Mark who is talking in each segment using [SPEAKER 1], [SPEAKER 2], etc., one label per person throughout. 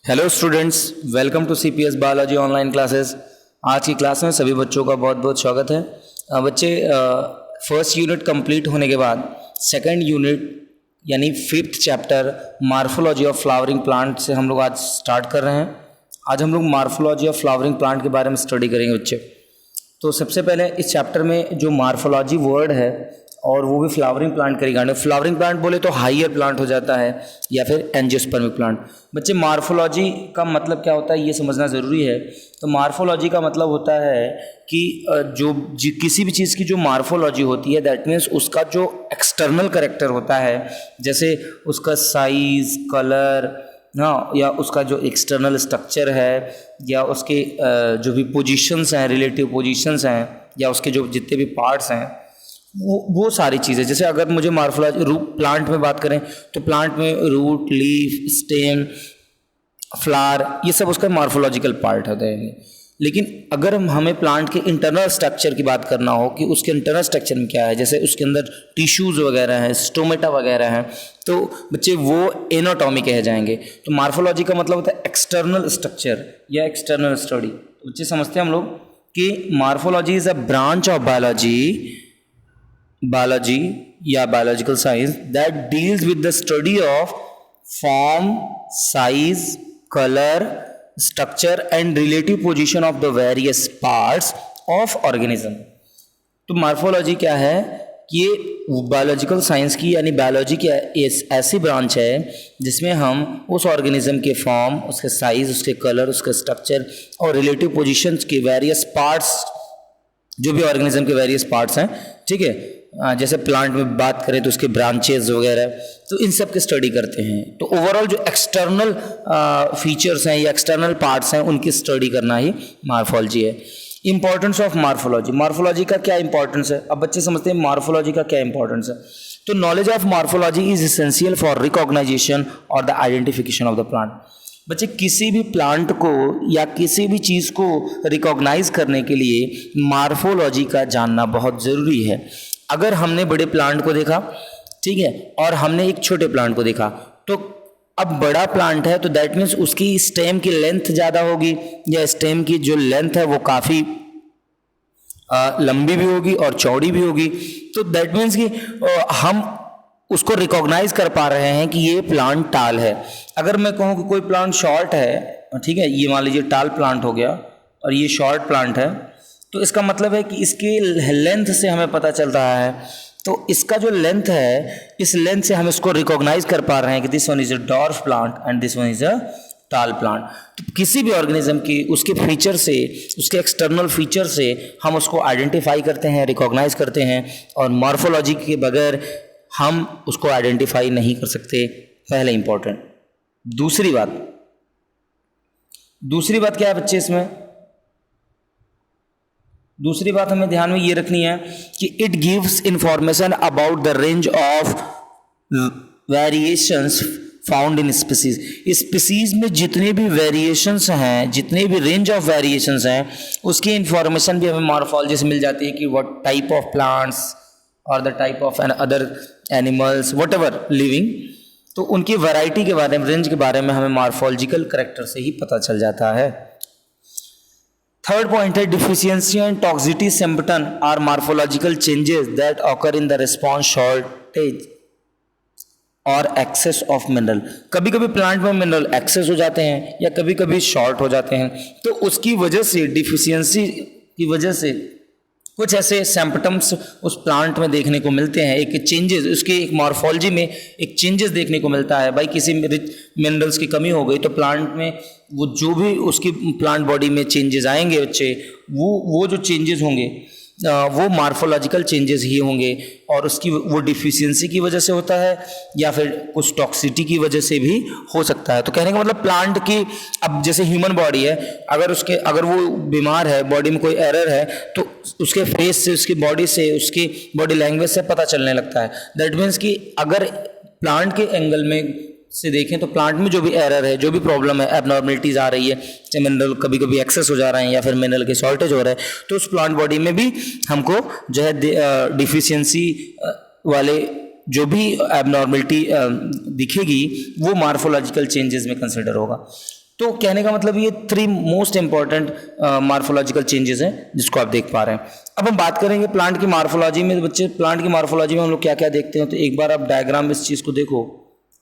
[SPEAKER 1] Hello students, welcome to CPS biology online classes. आज की class में सभी बच्चों का बहुत बहुत स्वागत है। बच्चे, फर्स्ट यूनिट कंप्लीट होने के बाद सेकंड यूनिट यानी fifth chapter morphology of flowering plant से हम लोग आज स्टार्ट कर रहे हैं। आज हम लोग मार्फोलॉजी ऑफ फ्लावरिंग प्लांट के बारे में स्टडी करेंगे बच्चे। तो सबसे पहले इस चैप्टर में जो मार्फोलॉजी वर्ड है और वो भी फ्लावरिंग प्लांट का रिगार्डिंग। फ्लावरिंग प्लांट बोले तो हाइयर प्लांट हो जाता है या फिर एंजियोस्पर्मिक प्लांट। बच्चे, मार्फोलॉजी का मतलब क्या होता है ये समझना ज़रूरी है। तो मार्फोलॉजी का मतलब होता है कि किसी भी चीज़ की जो मार्फोलॉजी होती है, दैट मीन्स उसका जो एक्सटर्नल करेक्टर होता है, जैसे उसका साइज, कलर, हाँ, या उसका जो एक्सटर्नल स्ट्रक्चर है, या उसके जो भी पोजीशंस हैं, रिलेटिव पोजीशंस हैं, या उसके जो जितने भी पार्ट्स हैं, वो सारी चीज़ें। जैसे अगर मुझे मार्फोलॉजी प्लांट में बात करें तो प्लांट में रूट, लीफ, स्टेम, फ्लावर, ये सब उसका मार्फोलॉजिकल पार्ट होते हैं। लेकिन अगर हमें प्लांट के इंटरनल स्ट्रक्चर की बात करना हो कि उसके इंटरनल स्ट्रक्चर में क्या है, जैसे उसके अंदर टिश्यूज़ वगैरह हैं, स्टोमेटा वगैरह हैं, तो बच्चे वो एनाटॉमी कहे जाएंगे। तो मार्फोलॉजी का मतलब होता है एक्सटर्नल स्ट्रक्चर या एक्सटर्नल स्टडी। तो बच्चे समझते हैं हम लोग कि morphology is a branch of biology या biological science that deals with the study of form, size, colour, structure and relative position of the various parts of organism. तो मार्फोलॉजी क्या है कि ये बायोलॉजिकल साइंस की यानी बायोलॉजी की ऐसी ब्रांच है जिसमें हम उस ऑर्गेनिज्म के फॉर्म, उसके साइज, उसके कलर, उसके स्ट्रक्चर और रिलेटिव पोजीशंस के वेरियस पार्ट्स, जो भी ऑर्गेनिज्म के वेरियस पार्ट्स हैं, ठीक है, जैसे प्लांट में बात करें तो उसके ब्रांचेस वगैरह, तो इन सब की स्टडी करते हैं। तो ओवरऑल जो एक्सटर्नल फीचर्स हैं या एक्सटर्नल पार्ट्स हैं उनकी स्टडी करना ही मार्फोलॉजी है। Importance of morphology. मार्फोलॉजी का क्या इंपॉर्टेंस है? अब बच्चे समझते हैं मार्फोलॉजी का क्या इंपॉर्टेंस है। तो knowledge of morphology is essential for recognisation और the identification of the plant. बच्चे, किसी भी प्लांट को या किसी भी चीज़ को रिकॉग्नाइज करने के लिए मार्फोलॉजी का जानना बहुत ज़रूरी है। अगर हमने बड़े प्लांट को देखा, ठीक है, और हमने एक छोटे प्लांट को देखा, तो अब बड़ा प्लांट है तो दैट मीन्स उसकी स्टेम की लेंथ ज़्यादा होगी, या स्टेम की जो लेंथ है वो काफ़ी लंबी भी होगी और चौड़ी भी होगी। तो दैट मीन्स कि हम उसको रिकॉग्नाइज कर पा रहे हैं कि ये प्लांट टाल है। अगर मैं कहूँ कि कोई प्लांट शॉर्ट है, ठीक है, ये मान लीजिए टाल प्लांट हो गया और ये शॉर्ट प्लांट है, तो इसका मतलब है कि इसके लेंथ से हमें पता चल रहा है, तो इसका जो लेंथ है, इस लेंथ से हम इसको रिकॉग्नाइज कर पा रहे हैं कि this one is a dwarf plant and this one is a टाल प्लांट। तो किसी भी ऑर्गेनिज्म की उसके फीचर से, उसके एक्सटर्नल फीचर से हम उसको आइडेंटिफाई करते हैं, रिकॉग्नाइज करते हैं, और मॉर्फोलॉजी के बगैर हम उसको आइडेंटिफाई नहीं कर सकते। पहले इंपॉर्टेंट। दूसरी बात क्या है बच्चे इसमें? दूसरी बात हमें ध्यान में ये रखनी है कि it gives information about the range of variations found in species. Species में जितने भी वेरिएशंस हैं, जितने भी रेंज ऑफ वेरिएशंस हैं, उसकी इंफॉर्मेशन भी हमें मॉर्फोलॉजी से मिल जाती है कि व्हाट टाइप ऑफ प्लांट्स और the type of other animals, what ever living, तो उनकी वैरायटी के बारे में, रेंज के बारे में हमें मॉर्फोलॉजिकल करेक्टर से ही पता चल जाता है। थर्ड पॉइंट है deficiency and toxicity symptom are morphological changes that occur in the response shortage और एक्सेस ऑफ मिनरल। कभी कभी प्लांट में मिनरल एक्सेस हो जाते हैं या कभी कभी शॉर्ट हो जाते हैं, तो उसकी वजह से, डिफिशियंसी की वजह से कुछ ऐसे सिम्पटम्स उस प्लांट में देखने को मिलते हैं। एक चेंजेस, उसके एक मॉर्फोलॉजी में एक चेंजेस देखने को मिलता है। भाई किसी मिनरल्स की कमी हो गई तो प्लांट में वो जो भी उसकी प्लांट बॉडी में चेंजेस आएंगे बच्चे, वो जो चेंजेस होंगे वो मार्फोलॉजिकल चेंजेस ही होंगे, और उसकी वो डिफिशियंसी की वजह से होता है या फिर कुछ टॉक्सिटी वजह से भी हो सकता है। तो कहने का मतलब प्लांट की, अब जैसे ह्यूमन बॉडी है, अगर वो बीमार है, बॉडी में कोई एरर है, तो उसके फेस से, उसकी बॉडी से, उसकी बॉडी लैंग्वेज से पता चलने लगता है। दैट मीन्स कि अगर प्लांट के एंगल में से देखें तो प्लांट में जो भी एरर है, जो भी प्रॉब्लम है, एबनॉर्मलिटीज़ आ रही है, चाहे मिनरल कभी कभी एक्सेस हो जा रहे हैं या फिर मिनरल के शॉर्टेज हो रहा है, तो उस प्लांट बॉडी में भी हमको जो है डिफिशियंसी वाले जो भी एबनॉर्मलिटी दिखेगी वो मार्फोलॉजिकल चेंजेस में कंसिडर होगा। तो कहने का मतलब ये 3 मोस्ट इंपॉर्टेंट मार्फोलॉजिकल चेंजेस हैं जिसको आप देख पा रहे हैं। अब हम बात करेंगे प्लांट की मार्फोलॉजी में। तो बच्चे प्लांट की मार्फोलॉजी में हम लोग क्या क्या देखते हैं, तो एक बार आप डायग्राम इस चीज़ को देखो,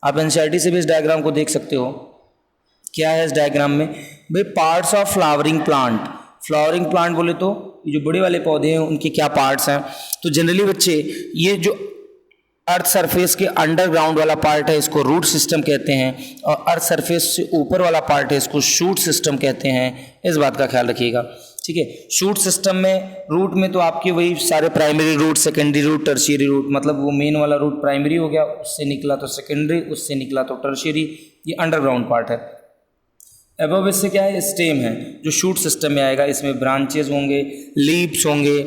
[SPEAKER 1] आप एनसीईआरटी से भी इस डायग्राम को देख सकते हो। क्या है इस डायग्राम में भाई, parts of flowering plant. Flowering plant बोले तो ये जो बड़े वाले पौधे हैं उनके क्या पार्ट्स हैं। तो जनरली बच्चे ये जो अर्थ सरफेस के अंडरग्राउंड वाला पार्ट है इसको रूट सिस्टम कहते हैं, और अर्थ सरफेस से ऊपर वाला पार्ट है इसको शूट सिस्टम कहते हैं। इस बात का ख्याल रखिएगा, ठीक है। शूट सिस्टम में रूट में तो आपके वही सारे primary root, secondary root, tertiary root, मतलब वो मेन वाला रूट प्राइमरी हो गया, उससे निकला तो सेकेंडरी, उससे निकला तो टर्शियरी, ये अंडरग्राउंड पार्ट है। अबव इससे क्या है, स्टेम है जो शूट सिस्टम में आएगा। इसमें ब्रांचेज होंगे, लीव्स होंगे,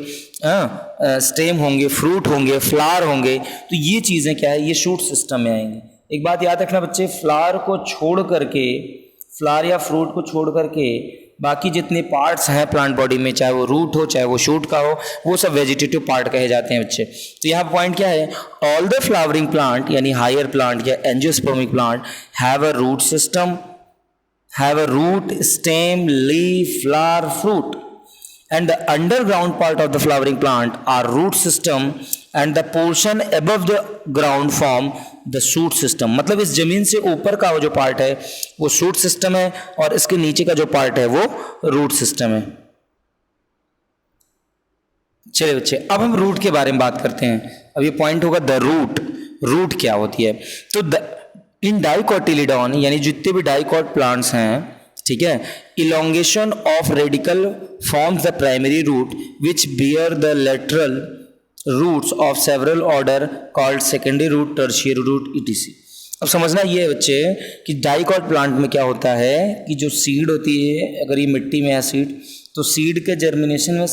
[SPEAKER 1] स्टेम होंगे, फ्रूट होंगे, फ्लावर होंगे। तो ये चीज़ें क्या है, ये शूट सिस्टम में आएंगी। एक बात याद रखना बच्चे, फ्लावर को छोड़ करके, फ्लावर या फ्रूट को छोड़ करके बाकी जितने पार्ट्स हैं प्लांट बॉडी में, चाहे वो रूट हो चाहे वो शूट का हो, वो सब वेजिटेटिव पार्ट कहे जाते हैं बच्चे। तो यहाँ पॉइंट क्या है, ऑल द फ्लावरिंग प्लांट यानी हायर प्लांट या angiospermic plant have a root system, have a root, stem, leaf, flower, fruit, and the underground part of the flowering plant are root system and the portion above the ground form the shoot system। मतलब इस जमीन से ऊपर का वो जो part है वो शूट सिस्टम है और इसके नीचे का जो पार्ट है वो रूट सिस्टम है। चलिए बच्चे, अब हम रूट के बारे में बात करते हैं। अब ये पॉइंट होगा द रूट। रूट क्या होती है, तो इन डाइकोटिलीडॉन यानी जितने भी डाइकॉट प्लांट्स हैं, ठीक है, elongation of radicle forms the primary root which bear the lateral roots of several order called secondary root, tertiary root, ETC. अब समझना ये है बच्चे कि डाइकॉट प्लांट में क्या होता है कि जो सीड होती है, अगर ये मिट्टी में है सीड, तो सीड के जर्मिनेशन में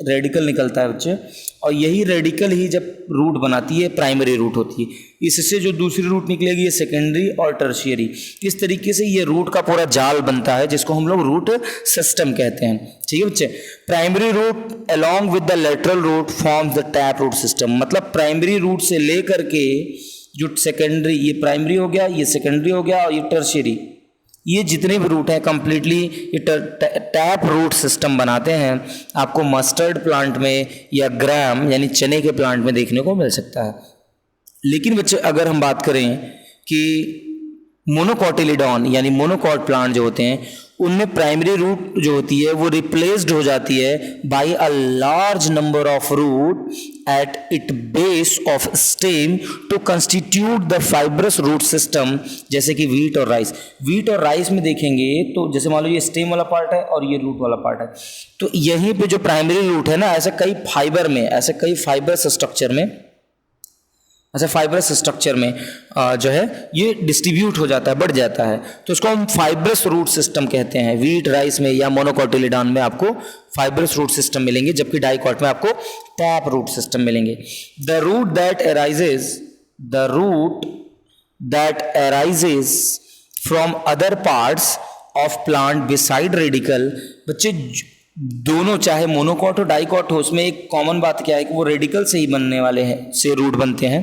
[SPEAKER 1] रेडिकल निकलता है बच्चे, और यही रेडिकल ही जब रूट बनाती है प्राइमरी रूट होती है। इससे जो दूसरी रूट निकलेगी ये सेकेंडरी और टर्शियरी। इस तरीके से ये रूट का पूरा जाल बनता है जिसको हम लोग रूट सिस्टम कहते हैं, ठीक है बच्चे। Primary root along with the lateral root forms the tap root system. मतलब प्राइमरी रूट से लेकर के जो सेकेंडरी, ये प्राइमरी हो गया, ये सेकेंडरी हो गया, और ये टर्शियरी, ये जितने भी रूट हैं कंप्लीटली ये टैप रूट सिस्टम बनाते हैं। आपको मस्टर्ड प्लांट में या ग्राम यानी चने के प्लांट में देखने को मिल सकता है। लेकिन बच्चे अगर हम बात करें कि मोनोकोटिलीडॉन यानी मोनोकॉट प्लांट जो होते हैं उनमें प्राइमरी रूट जो होती है वो रिप्लेस्ड हो जाती है by a large number of root at it base of stem to constitute the fibrous root system, जैसे कि वीट और राइस। वीट और राइस में देखेंगे तो जैसे मान लो ये स्टेम वाला पार्ट है और ये रूट वाला पार्ट है, तो यहीं पे जो प्राइमरी रूट है ना, ऐसे कई फाइबर में, ऐसे कई फाइबरस स्ट्रक्चर में, ऐसे फाइब्रस स्ट्रक्चर में जो है ये डिस्ट्रीब्यूट हो जाता है, बढ़ जाता है, तो इसको हम फाइब्रस रूट सिस्टम कहते हैं। वीट राइस में या मोनोकोटिलीडॉन में आपको फाइब्रस रूट सिस्टम मिलेंगे, जबकि डाइकॉट में आपको टैप रूट सिस्टम मिलेंगे। The root that arises from other parts of plant beside radicle. बच्चे दोनों चाहे मोनोकॉट हो डाइकॉट हो, उसमें एक कॉमन बात क्या है कि वो रेडिकल से ही बनने वाले हैं, से रूट बनते हैं।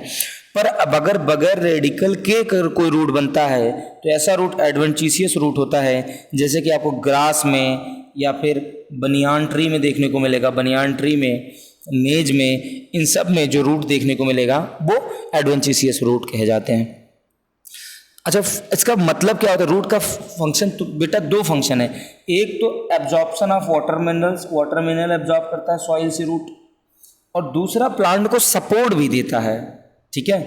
[SPEAKER 1] पर अब अगर बगैर रेडिकल के कोई रूट बनता है तो ऐसा रूट एडवेंटिशियस रूट होता है, जैसे कि आपको ग्रास में या फिर बनियान ट्री में देखने को मिलेगा। बनियान ट्री में, मेज में, इन सब में जो रूट देखने को मिलेगा वो एडवेंटिशियस रूट कहे जाते हैं। अच्छा, इसका मतलब क्या होता है? रूट का फंक्शन तो बेटा दो फंक्शन है। एक तो absorption of water minerals, water mineral absorb करता है सॉइल से रूट, और दूसरा प्लांट को सपोर्ट भी देता है, ठीक है।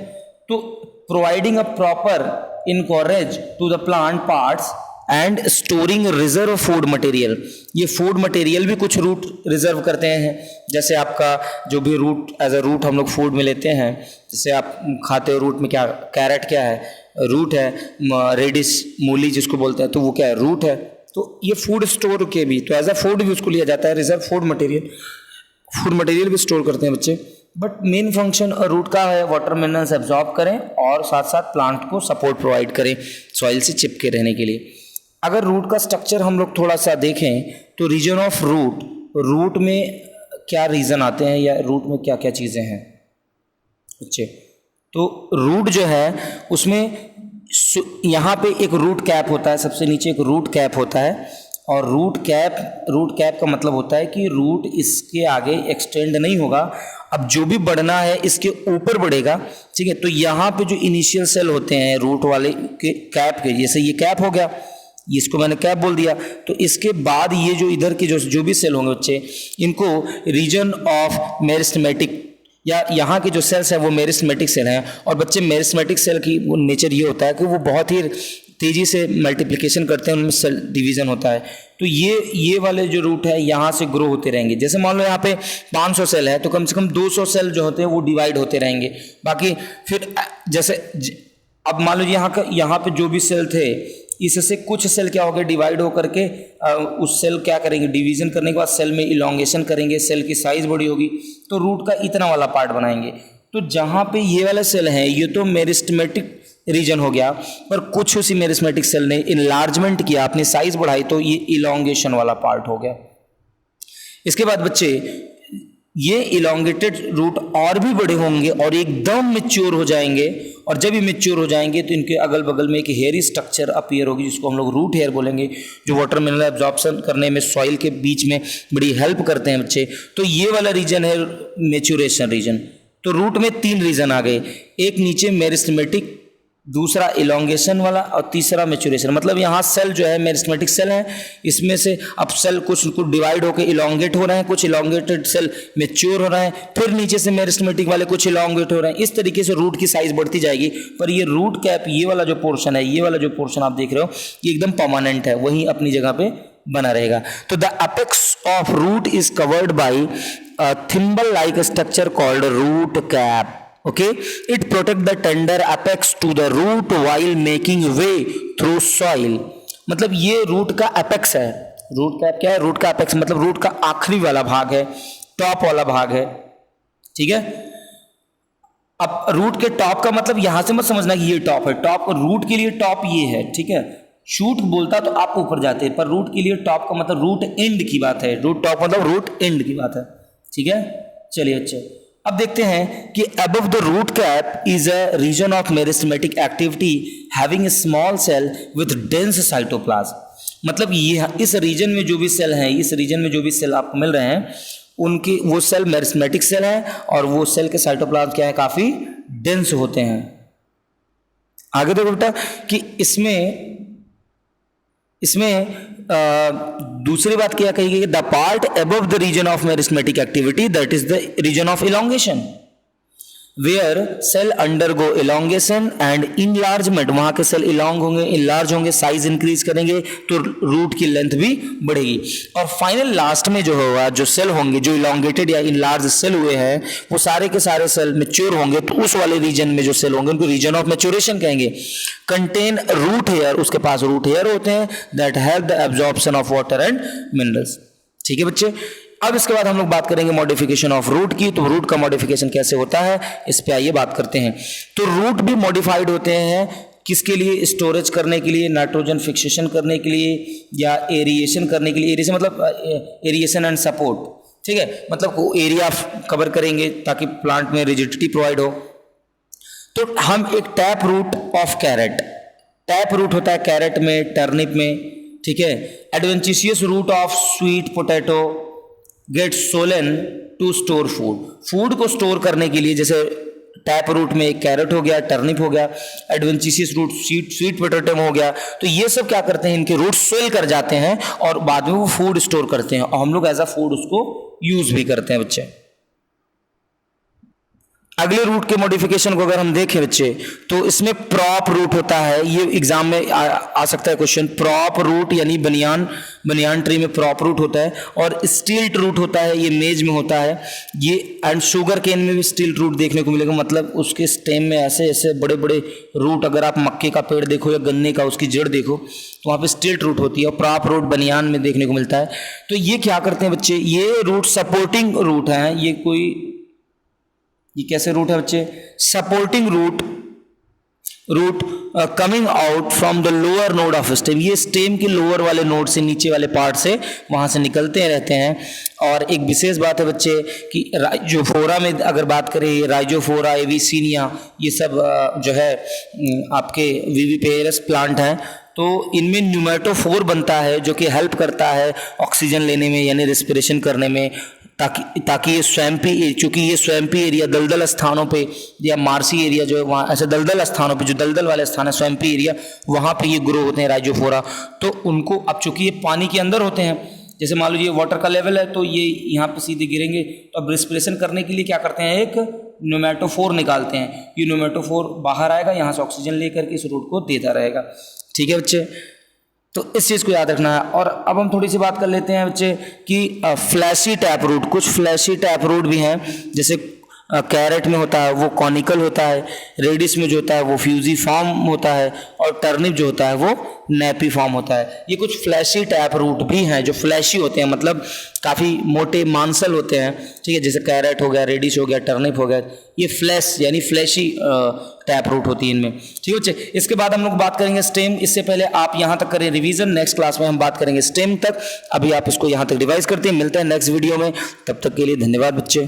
[SPEAKER 1] तो providing a proper anchorage to the plant parts and storing reserve food material. ये फूड मटेरियल भी कुछ रूट रिजर्व करते हैं, जैसे आपका जो भी रूट एज अ रूट हम लोग फूड में लेते हैं, जैसे आप खाते हो रूट में क्या, कैरेट क्या है, रूट है, रेडिश मूली जिसको बोलते हैं तो वो क्या है, रूट है। तो ये फूड स्टोर के भी, तो एज अ फूड भी उसको लिया जाता है, रिजर्व फूड मटेरियल भी स्टोर करते हैं बच्चे। बट मेन फंक्शन रूट का है वाटर मिनरल्स एब्जॉर्ब करें और साथ साथ प्लांट को सपोर्ट प्रोवाइड करें सॉइल से चिपके रहने के लिए। अगर रूट का स्ट्रक्चर हम लोग थोड़ा सा देखें तो रीजन ऑफ रूट में क्या रीजन आते हैं या रूट में क्या क्या चीज़ें हैं बच्चे। तो रूट जो है उसमें यहाँ पे एक रूट कैप होता है, सबसे नीचे एक रूट कैप होता है, और रूट कैप का मतलब होता है कि रूट इसके आगे एक्सटेंड नहीं होगा, अब जो भी बढ़ना है इसके ऊपर बढ़ेगा, ठीक है। तो यहाँ पे जो इनिशियल सेल होते हैं रूट वाले के कैप के, जैसे ये कैप हो गया, इसको मैंने कैप बोल दिया, तो इसके बाद ये जो इधर के जो भी सेल होंगे बच्चे, इनको रीजन ऑफ मेरिस्टेमेटिक, या यहाँ के जो सेल्स हैं वो मेरिस्टेमेटिक सेल हैं। और बच्चे मेरिस्टेमेटिक सेल की वो नेचर ये होता है कि वो बहुत ही तेज़ी से मल्टीप्लिकेशन करते हैं, उनमें सेल डिवीज़न होता है। तो ये वाले जो रूट है यहाँ से ग्रो होते रहेंगे। जैसे मान लो यहाँ पे 500 सेल है तो कम से कम 200 सेल जो होते हैं वो डिवाइड होते रहेंगे। बाकी फिर जैसे अब मान लो यहाँ पे जो भी सेल थे, इससे कुछ सेल क्या हो गए, डिवाइड होकर के उस सेल क्या करेंगे, डिवीजन करने के बाद सेल में इलोंगेशन करेंगे, सेल की साइज बड़ी होगी, तो रूट का इतना वाला पार्ट बनाएंगे। तो जहाँ पे ये वाले सेल हैं ये तो मेरिस्टेमेटिक रीजन हो गया, पर कुछ उसी मेरिस्टेमेटिक सेल ने इनलार्जमेंट किया, अपनी साइज बढ़ाई, तो ये इलोंगेशन वाला पार्ट हो गया। इसके बाद बच्चे ये इलोंगेटेड रूट और भी बड़े होंगे और एकदम मैच्योर हो जाएंगे, और जब ये मैच्योर हो जाएंगे तो इनके अगल बगल में एक हेयरी स्ट्रक्चर अपीयर होगी जिसको हम लोग रूट हेयर बोलेंगे, जो वाटर मिनरल एब्जॉर्प्शन करने में सॉइल के बीच में बड़ी हेल्प करते हैं बच्चे। तो ये वाला रीजन है मैच्योरेशन रीजन। तो रूट में 3 रीजन आ गए, एक नीचे मेरिस्टेमेटिक, दूसरा इलोंगेशन वाला, और तीसरा मैच्योरेशन। मतलब यहाँ सेल जो है मेरिस्टेमेटिक सेल है, इसमें से अब सेल कुछ डिवाइड होकर इलोंगेट हो रहे हैं, कुछ इलोंगेटेड सेल मैच्योर हो रहे हैं, फिर नीचे से मेरिस्टेमेटिक वाले कुछ इलोंगेट हो रहे हैं। इस तरीके से रूट की साइज बढ़ती जाएगी। पर ये रूट कैप, ये वाला जो पोर्शन है, ये वाला जो पोर्शन आप देख रहे हो, ये एकदम परमानेंट है, वहीं अपनी जगह पे बना रहेगा। तो the apex of root is covered by thimble like structure called root cap. Okay, it protect the tender apex to the root while making way through soil। मतलब ये रूट का अपेक्स है। रूट का क्या है, रूट का apex मतलब root का आखिरी वाला भाग है, टॉप वाला भाग है, ठीक है। अब रूट के टॉप का मतलब यहां से मत समझना कि ये टॉप है, टॉप रूट के लिए टॉप ये है, ठीक है। शूट बोलता तो आप ऊपर जाते हैं, पर रूट के लिए टॉप का मतलब रूट एंड की बात है, रूट टॉप मतलब रूट एंड की बात है, ठीक है। चलिए अच्छा, अब देखते हैं कि above the root cap is a region of meristematic activity having a small cell with dense cytoplasm। मतलब ये इस रीजन में जो भी सेल हैं, इस रीजन में जो भी सेल आपको मिल रहे हैं, उनके वो सेल मेरिस्टेमेटिक सेल है, और वो सेल के साइटोप्लाज्म क्या है, काफी डेंस होते हैं। आगे देखो बेटा कि इसमें दूसरी बात क्या कही गई, the part above the region of meristematic activity that is the region of elongation, where cell undergo elongation and enlargement. वहां के सेल इलोंग होंगे, इनलार्ज होंगे, साइज इंक्रीज करेंगे, तो रूट की लेंथ भी बढ़ेगी। और फाइनल लास्ट में जो होगा, जो सेल होंगे जो इलोंगेटेड या इनलार्ज सेल हुए हैं, वो सारे के सारे सेल मैच्योर होंगे, तो उस वाले रीजन में जो सेल होंगे उनको रीजन ऑफ मैच्योरेशन कहेंगे। कंटेन रूट हेयर, उसके पास रूट हेयर होते हैं that help the absorption of water and minerals, ठीक है बच्चे। अब इसके बाद हम लोग बात करेंगे मॉडिफिकेशन ऑफ रूट की। तो रूट का मॉडिफिकेशन कैसे होता है, इस पे आइए बात करते हैं। तो रूट भी मॉडिफाइड होते हैं, किसके लिए, स्टोरेज करने के लिए, नाइट्रोजन फिक्सेशन करने के लिए, या एरिएशन करने के लिए। एरिएशन मतलब एरिएशन एंड सपोर्ट, ठीक है, मतलब एरिया कवर करेंगे ताकि प्लांट में रिजिडिटी प्रोवाइड हो। तो हम एक tap root of carrot, tap root होता है कैरेट में, टर्निप में, ठीक है। Adventitious root of sweet potato get swollen to store food, food को स्टोर करने के लिए, जैसे टैप रूट में एक कैरेट हो गया, टर्निप हो गया, एडवेंटिशियस रूट स्वीट पोटैटो हो गया। तो ये सब क्या करते हैं, इनके रूट सोल कर जाते हैं और बाद में वो फूड स्टोर करते हैं, और हम लोग एज अ फूड उसको यूज भी करते हैं बच्चे। अगले रूट के मॉडिफिकेशन को अगर हम देखें बच्चे, तो इसमें प्रॉप रूट होता है। ये एग्जाम में आ सकता है क्वेश्चन, प्रॉप रूट यानी बनियान ट्री में प्रॉप रूट होता है, और स्टिल्ट रूट होता है, ये मेज में होता है ये, एंड शुगर केन में भी स्टिल्ट रूट देखने को मिलेगा। मतलब उसके स्टेम में ऐसे ऐसे बड़े बड़े रूट, अगर आप मक्के का पेड़ देखो या गन्ने का उसकी जड़ देखो तो वहाँ पे स्टिल्ट रूट होती है, और प्रॉप रूट बनियान में देखने को मिलता है। तो ये क्या करते हैं बच्चे, ये रूट सपोर्टिंग रूट है। ये कैसे रूट है बच्चे, supporting root root coming out from the lower node of stem, ये स्टेम के लोअर वाले नोड से, नीचे वाले पार्ट से वहाँ से निकलते रहते हैं। और एक विशेष बात है बच्चे कि राइजोफोरा में अगर बात करें, राइजोफोरा, एविसीनिया, ये सब जो है आपके विविपेरस प्लांट हैं, तो इनमें न्यूमेटोफोर बनता है जो कि हेल्प करता है ऑक्सीजन लेने में यानी रेस्पिरेशन करने में, ताकि ये स्वैम्पी, चूँकि ये स्वैम्पी एरिया दलदल स्थानों पे या मार्सी एरिया जो है वहाँ ऐसे दलदल स्थानों पे, जो दलदल वाले स्थान है स्वैम्पी एरिया, वहाँ पे ये ग्रो होते हैं राइजोफोरा। तो उनको अब चूँकि ये पानी के अंदर होते हैं, जैसे मान लीजिए वाटर का लेवल है तो ये यहाँ पे सीधे गिरेंगे, तो अब रेस्पिरेशन करने के लिए क्या करते हैं, एक न्यूमेटोफोर निकालते हैं। ये न्यूमेटोफोर बाहर आएगा, यहाँ से ऑक्सीजन लेकर के इस रूट को देता रहेगा। ठीक है बच्चे, तो इस चीज़ को याद रखना है। और अब हम थोड़ी सी बात कर लेते हैं बच्चे कि फ्लैशी टैप रूट, कुछ फ्लैशी टैप रूट भी हैं, जैसे कैरेट में होता है वो कॉनिकल होता है, रेडिस में जो होता है वो फ्यूजी फॉर्म होता है, और टर्निप जो होता है वो नैपी फॉर्म होता है। ये कुछ फ्लैशी टैप रूट भी हैं जो फ्लैशी होते हैं, मतलब काफ़ी मोटे मांसल होते हैं। ठीक है, जैसे कैरेट हो गया, रेडिस हो गया, टर्निप हो गया, ये फ्लैश यानी फ्लैशी टैप रूट होती है इनमें। ठीक है बच्चे, इसके बाद हम लोग बात करेंगे स्टेम। इससे पहले आप यहाँ तक करें रिवीजन, नेक्स्ट क्लास में हम बात करेंगे स्टेम तक। अभी आप इसको यहाँ तक रिवाइज करते हैं। मिलते हैं नेक्स्ट वीडियो में, तब तक के लिए धन्यवाद बच्चे।